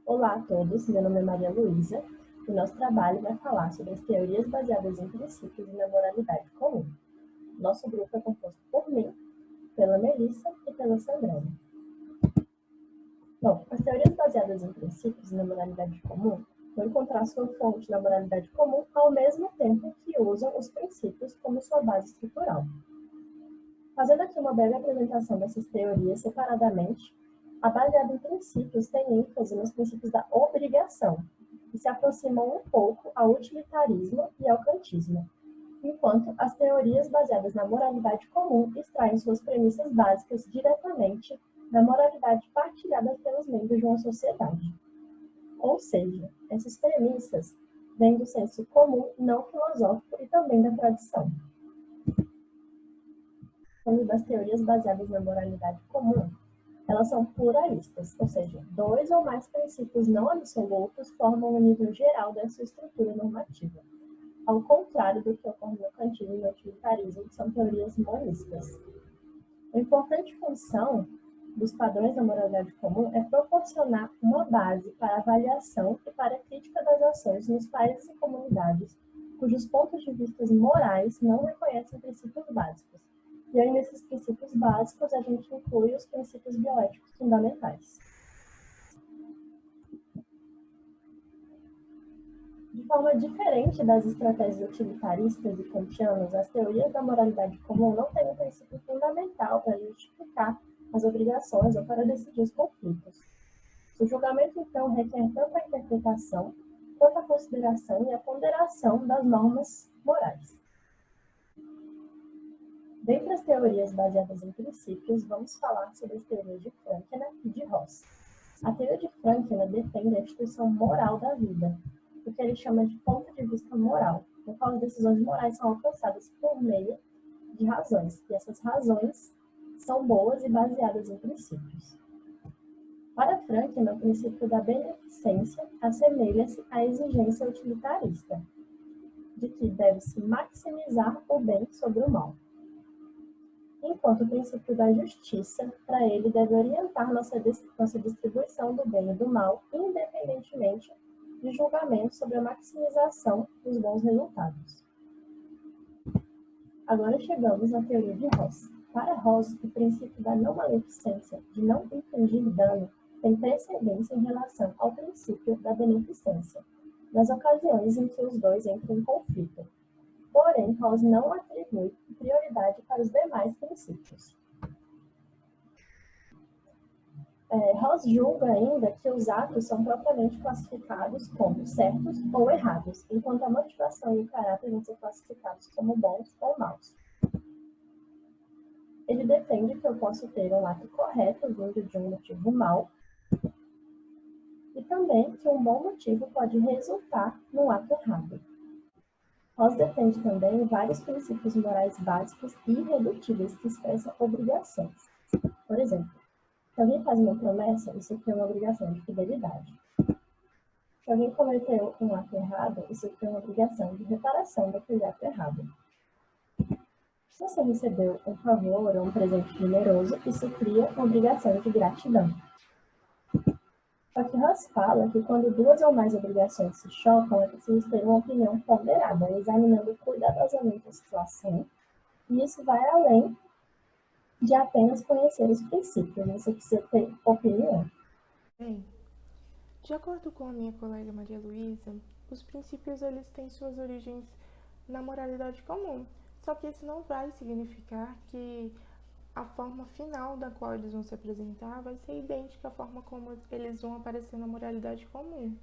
Olá a todos, meu nome é Maria Luísa e nosso trabalho vai falar sobre as teorias baseadas em princípios e na moralidade comum. Nosso grupo é composto por mim, pela Melissa e pela Sandrine. Bom, as teorias baseadas em princípios e na moralidade comum vão encontrar sua fonte na moralidade comum ao mesmo tempo que usam os princípios como sua base estrutural. Fazendo aqui uma breve apresentação dessas teorias separadamente, a baseada em princípios tem ênfase nos princípios da obrigação, que se aproximam um pouco ao utilitarismo e ao kantismo, enquanto as teorias baseadas na moralidade comum extraem suas premissas básicas diretamente da moralidade partilhada pelos membros de uma sociedade. Ou seja, essas premissas vêm do senso comum não filosófico e também da tradição. Quando das teorias baseadas na moralidade comum, elas são pluralistas, ou seja, dois ou mais princípios não absolutos formam o nível geral dessa estrutura normativa, ao contrário do que ocorre no kantismo e no utilitarismo, que são teorias monistas. A importante função dos padrões da moralidade comum é proporcionar uma base para avaliação e para a crítica das ações nos países e comunidades cujos pontos de vista morais não reconhecem princípios básicos. E aí, nesses princípios básicos, a gente inclui os princípios bioéticos fundamentais. De forma diferente das estratégias utilitaristas e kantianas, as teorias da moralidade comum não têm um princípio fundamental para justificar as obrigações ou para decidir os conflitos. O julgamento, então, requer tanto a interpretação quanto a consideração e a ponderação das normas morais. Dentre as teorias baseadas em princípios, vamos falar sobre as teorias de Frankena e de Ross. A teoria de Frankena defende a instituição moral da vida, o que ele chama de ponto de vista moral, no qual as decisões morais são alcançadas por meio de razões, e essas razões são boas e baseadas em princípios. Para Frankena, o princípio da beneficência assemelha-se à exigência utilitarista, de que deve-se maximizar o bem sobre o mal. Enquanto o princípio da justiça, para ele, deve orientar nossa distribuição do bem e do mal, independentemente de julgamento sobre a maximização dos bons resultados. Agora chegamos à teoria de Ross. Para Ross, o princípio da não maleficência, de não infligir dano, tem precedência em relação ao princípio da beneficência, nas ocasiões em que os dois entram em conflito. Porém, Ross não atribui prioridade para os demais princípios. Ross julga ainda que os atos são propriamente classificados como certos ou errados, enquanto a motivação e o caráter vão ser classificados como bons ou maus. Ele defende que eu posso ter um ato correto vindo de um motivo mau, e também que um bom motivo pode resultar num ato errado. Ross defende também vários princípios morais básicos e irredutíveis que expressam obrigações. Por exemplo, se alguém faz uma promessa, isso cria uma obrigação de fidelidade. Se alguém cometeu um ato errado, isso cria uma obrigação de reparação daquele ato errado. Se você recebeu um favor ou um presente generoso, isso cria uma obrigação de gratidão. Só que Ross fala que quando duas ou mais obrigações se chocam, é preciso ter uma opinião ponderada, examinando cuidadosamente a situação, e isso vai além de apenas conhecer os princípios, você precisa ter opinião. Bem, de acordo com a minha colega Maria Luísa, os princípios eles têm suas origens na moralidade comum, só que isso não vai significar que a forma final da qual eles vão se apresentar vai ser idêntica à forma como eles vão aparecer na moralidade comum.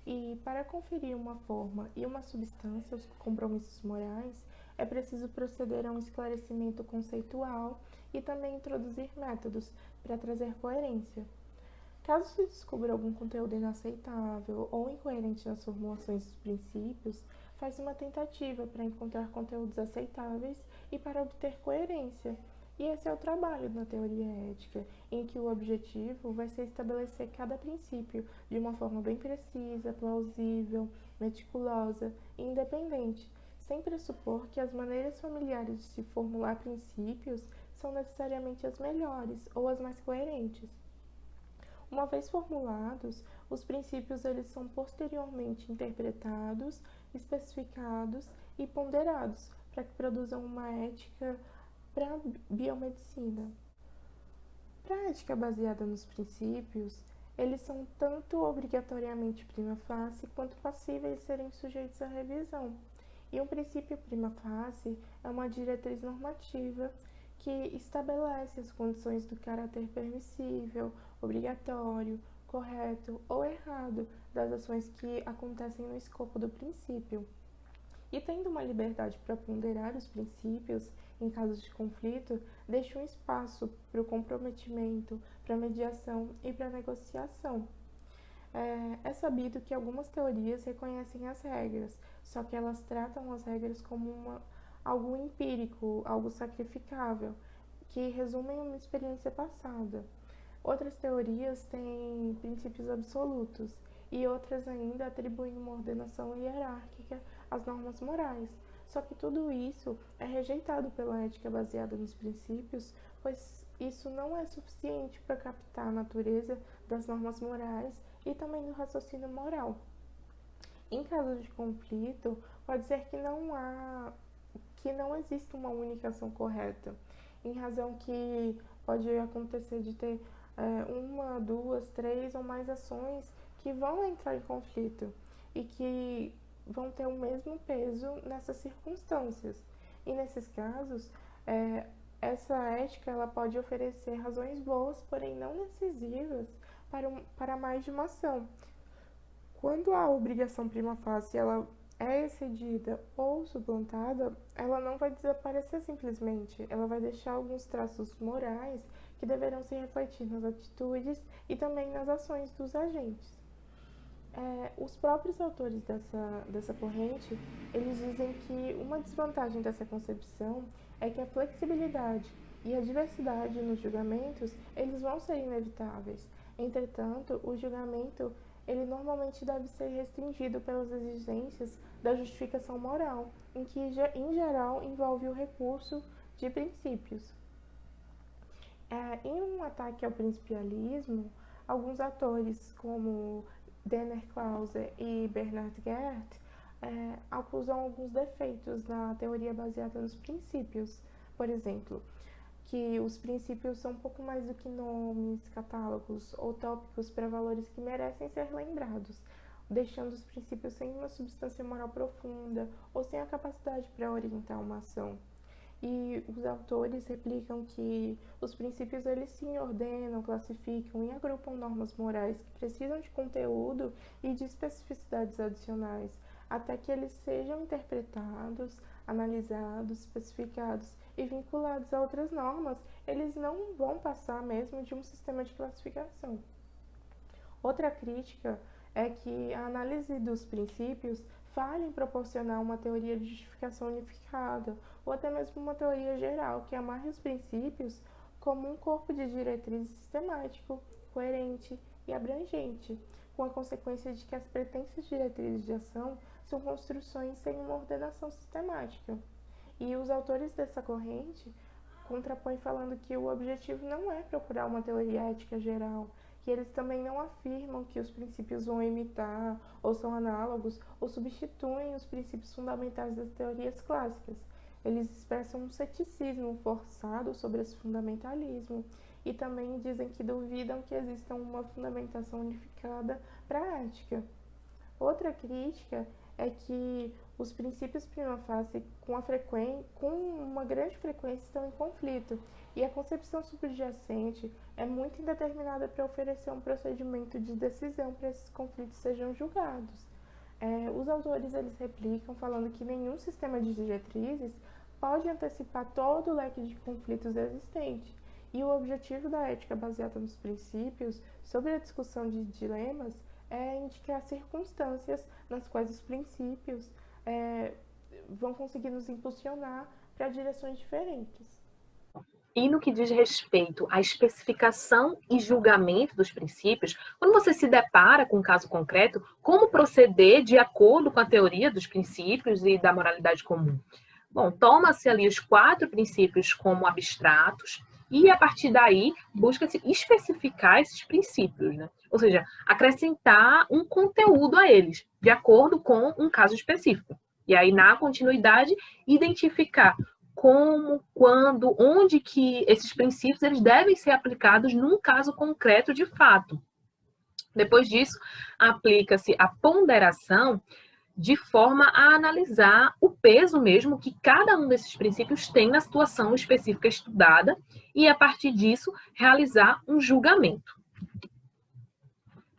E para conferir uma forma e uma substância aos compromissos morais, é preciso proceder a um esclarecimento conceitual e também introduzir métodos para trazer coerência. Caso se descubra algum conteúdo inaceitável ou incoerente nas formulações dos princípios, faz uma tentativa para encontrar conteúdos aceitáveis e para obter coerência. E esse é o trabalho na teoria ética, em que o objetivo vai ser estabelecer cada princípio de uma forma bem precisa, plausível, meticulosa e independente, sem pressupor que as maneiras familiares de se formular princípios são necessariamente as melhores ou as mais coerentes. Uma vez formulados, os princípios eles são posteriormente interpretados, especificados e ponderados para que produzam uma ética para a biomedicina. Para a ética baseada nos princípios, eles são tanto obrigatoriamente prima facie quanto passíveis de serem sujeitos à revisão. E um princípio prima facie é uma diretriz normativa que estabelece as condições do caráter permissível, obrigatório, correto ou errado das ações que acontecem no escopo do princípio. E tendo uma liberdade para ponderar os princípios em casos de conflito, deixa um espaço para o comprometimento, para a mediação e para a negociação. É sabido que algumas teorias reconhecem as regras, só que elas tratam as regras como algo empírico, algo sacrificável, que resumem uma experiência passada. Outras teorias têm princípios absolutos e outras ainda atribuem uma ordenação hierárquica às normas morais. Só que tudo isso é rejeitado pela ética baseada nos princípios, pois isso não é suficiente para captar a natureza das normas morais e também do raciocínio moral. Em caso de conflito, pode ser que não exista uma única ação correta, em razão que pode acontecer de ter uma, duas, três ou mais ações que vão entrar em conflito e que vão ter o mesmo peso nessas circunstâncias. E nesses casos, essa ética ela pode oferecer razões boas, porém não decisivas, para mais de uma ação. Quando a obrigação prima facie ela é excedida ou suplantada, ela não vai desaparecer simplesmente, ela vai deixar alguns traços morais que deverão se refletir nas atitudes e também nas ações dos agentes. Os próprios autores dessa corrente, eles dizem que uma desvantagem dessa concepção é que a flexibilidade e a diversidade nos julgamentos, eles vão ser inevitáveis. Entretanto, o julgamento, ele normalmente deve ser restringido pelas exigências da justificação moral, em que, em geral, envolve o recurso de princípios. Em um ataque ao principialismo, alguns autores, como Denner Clauser e Bernard Gert, acusam alguns defeitos na teoria baseada nos princípios. Por exemplo, que os princípios são um pouco mais do que nomes, catálogos ou tópicos para valores que merecem ser lembrados, deixando os princípios sem uma substância moral profunda ou sem a capacidade para orientar uma ação. E os autores replicam que os princípios eles sim ordenam, classificam e agrupam normas morais que precisam de conteúdo e de especificidades adicionais, até que eles sejam interpretados, analisados, especificados e vinculados a outras normas, eles não vão passar mesmo de um sistema de classificação. Outra crítica é que a análise dos princípios falha em proporcionar uma teoria de justificação unificada, ou até mesmo uma teoria geral que amarre os princípios como um corpo de diretrizes sistemático, coerente e abrangente, com a consequência de que as pretensas diretrizes de ação são construções sem uma ordenação sistemática. E os autores dessa corrente contrapõem falando que o objetivo não é procurar uma teoria ética geral, que eles também não afirmam que os princípios vão imitar, ou são análogos, ou substituem os princípios fundamentais das teorias clássicas. Eles expressam um ceticismo forçado sobre esse fundamentalismo e também dizem que duvidam que exista uma fundamentação unificada para a ética. Outra crítica é que os princípios prima facie com uma grande frequência estão em conflito e a concepção subjacente é muito indeterminada para oferecer um procedimento de decisão para esses conflitos sejam julgados. Os autores eles replicam falando que nenhum sistema de diretrizes pode antecipar todo o leque de conflitos existentes e o objetivo da ética baseada nos princípios sobre a discussão de dilemas é indicar circunstâncias nas quais os princípios vão conseguir nos impulsionar para direções diferentes. E no que diz respeito à especificação e julgamento dos princípios, quando você se depara com um caso concreto, como proceder de acordo com a teoria dos princípios e da moralidade comum? Bom, toma-se ali os 4 princípios como abstratos E, a partir daí, busca-se especificar esses princípios, né? Ou seja, acrescentar um conteúdo a eles, de acordo com um caso específico. E aí, na continuidade, identificar como, quando, onde que esses princípios eles devem ser aplicados num caso concreto de fato. Depois disso, aplica-se a ponderação de forma a analisar o peso mesmo que cada um desses princípios tem na situação específica estudada e, a partir disso, realizar um julgamento.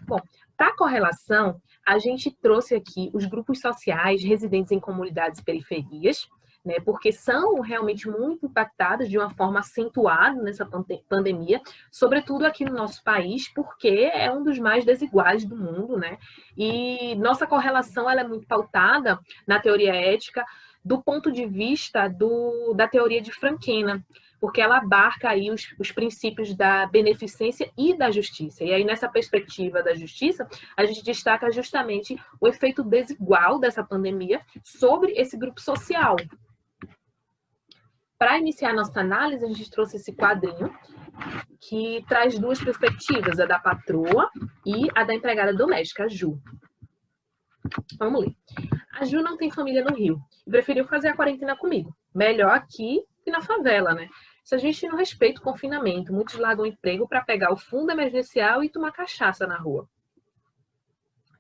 Bom, para a correlação, a gente trouxe aqui os grupos sociais residentes em comunidades e periferias, né, porque são realmente muito impactadas de uma forma acentuada nessa pandemia, sobretudo aqui no nosso país, porque é um dos mais desiguais do mundo, né? E nossa correlação ela é muito pautada na teoria ética do ponto de vista da teoria de Frankena, porque ela abarca aí os princípios da beneficência e da justiça. E aí, nessa perspectiva da justiça, a gente destaca justamente o efeito desigual dessa pandemia sobre esse grupo social. Para iniciar nossa análise, a gente trouxe esse quadrinho que traz duas perspectivas, a da patroa e a da empregada doméstica, a Ju. Vamos ler. A Ju não tem família no Rio e preferiu fazer a quarentena comigo. Melhor aqui que na favela, né? Se a gente não respeita o confinamento, muitos largam o emprego para pegar o fundo emergencial e tomar cachaça na rua.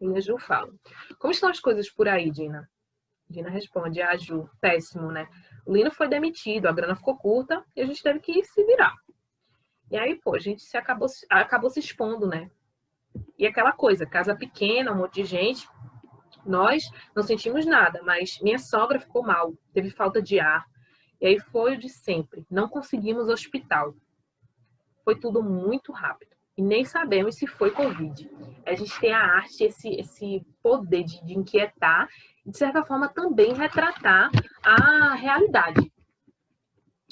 E a Ju fala: como estão as coisas por aí, Dina? Dina responde: a Ju, péssimo, né? O Lino foi demitido, a grana ficou curta e a gente teve que se virar. E aí, pô, a gente acabou se expondo, né? E aquela coisa, casa pequena, um monte de gente. Nós não sentimos nada, mas minha sogra ficou mal, teve falta de ar. E aí foi o de sempre, não conseguimos hospital. Foi tudo muito rápido. E nem sabemos se foi Covid. A gente tem a arte, esse poder de inquietar e, de certa forma, também retratar a realidade.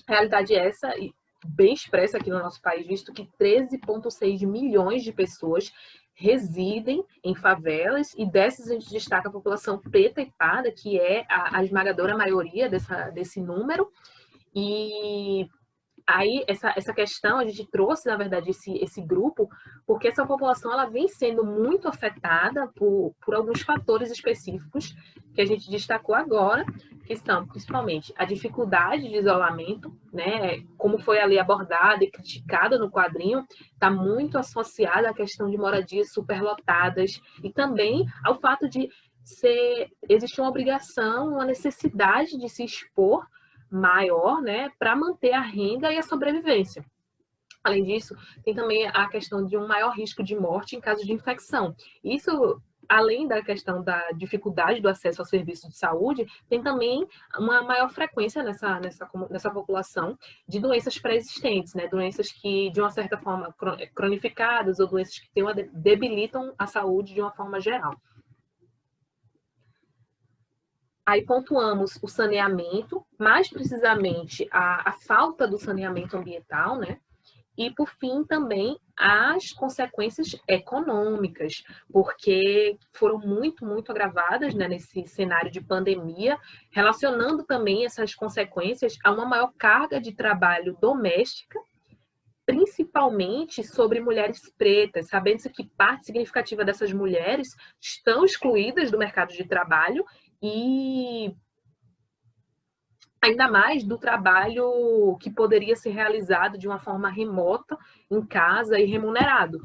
Realidade essa, bem expressa aqui no nosso país, visto que 13,6 milhões de pessoas residem em favelas, e dessas a gente destaca a população preta e parda, que é a esmagadora maioria desse número. E aí, essa questão, a gente trouxe, na verdade, esse grupo, porque essa população ela vem sendo muito afetada por alguns fatores específicos que a gente destacou agora, que são, principalmente, a dificuldade de isolamento, né? Como foi ali abordada e criticada no quadrinho, está muito associada à questão de moradias superlotadas e também ao fato de existir uma obrigação, uma necessidade de se expor maior, né, para manter a renda e a sobrevivência. Além disso, tem também a questão de um maior risco de morte em caso de infecção. Isso, além da questão da dificuldade do acesso ao serviço de saúde, tem também uma maior frequência nessa população de doenças pré-existentes, né, doenças que, de uma certa forma, cronificadas ou doenças que debilitam a saúde de uma forma geral. Aí pontuamos o saneamento, mais precisamente a falta do saneamento ambiental, né? E, por fim, também as consequências econômicas, porque foram muito, muito agravadas, né, nesse cenário de pandemia, relacionando também essas consequências a uma maior carga de trabalho doméstica, principalmente sobre mulheres pretas, sabendo-se que parte significativa dessas mulheres estão excluídas do mercado de trabalho e ainda mais do trabalho que poderia ser realizado de uma forma remota, em casa e remunerado,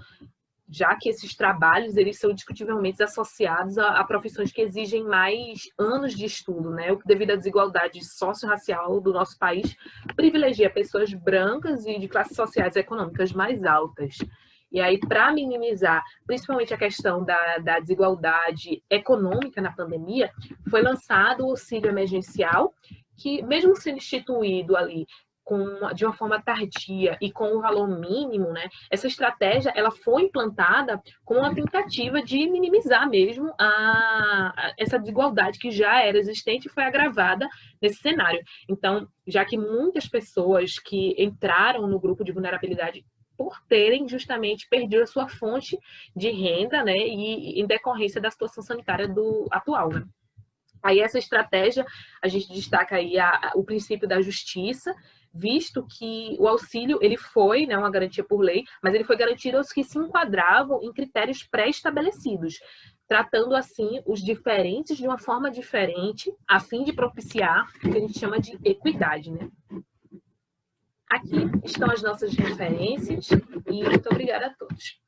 já que esses trabalhos eles são discutivelmente associados a profissões que exigem mais anos de estudo, né? O que, devido à desigualdade socio-racial do nosso país, privilegia pessoas brancas e de classes sociais e econômicas mais altas. E aí, para minimizar, principalmente a questão da desigualdade econômica na pandemia, foi lançado o auxílio emergencial, que, mesmo sendo instituído ali de uma forma tardia e com um valor mínimo, né, essa estratégia ela foi implantada com uma tentativa de minimizar mesmo essa desigualdade que já era existente e foi agravada nesse cenário. Então, já que muitas pessoas que entraram no grupo de vulnerabilidade por terem justamente perdido a sua fonte de renda, né, e em decorrência da situação sanitária atual, né. Aí essa estratégia, a gente destaca aí o princípio da justiça, visto que o auxílio ele foi, né, uma garantia por lei, mas ele foi garantido aos que se enquadravam em critérios pré-estabelecidos, tratando assim os diferentes de uma forma diferente, a fim de propiciar o que a gente chama de equidade, né? Aqui estão as nossas referências e muito obrigada a todos.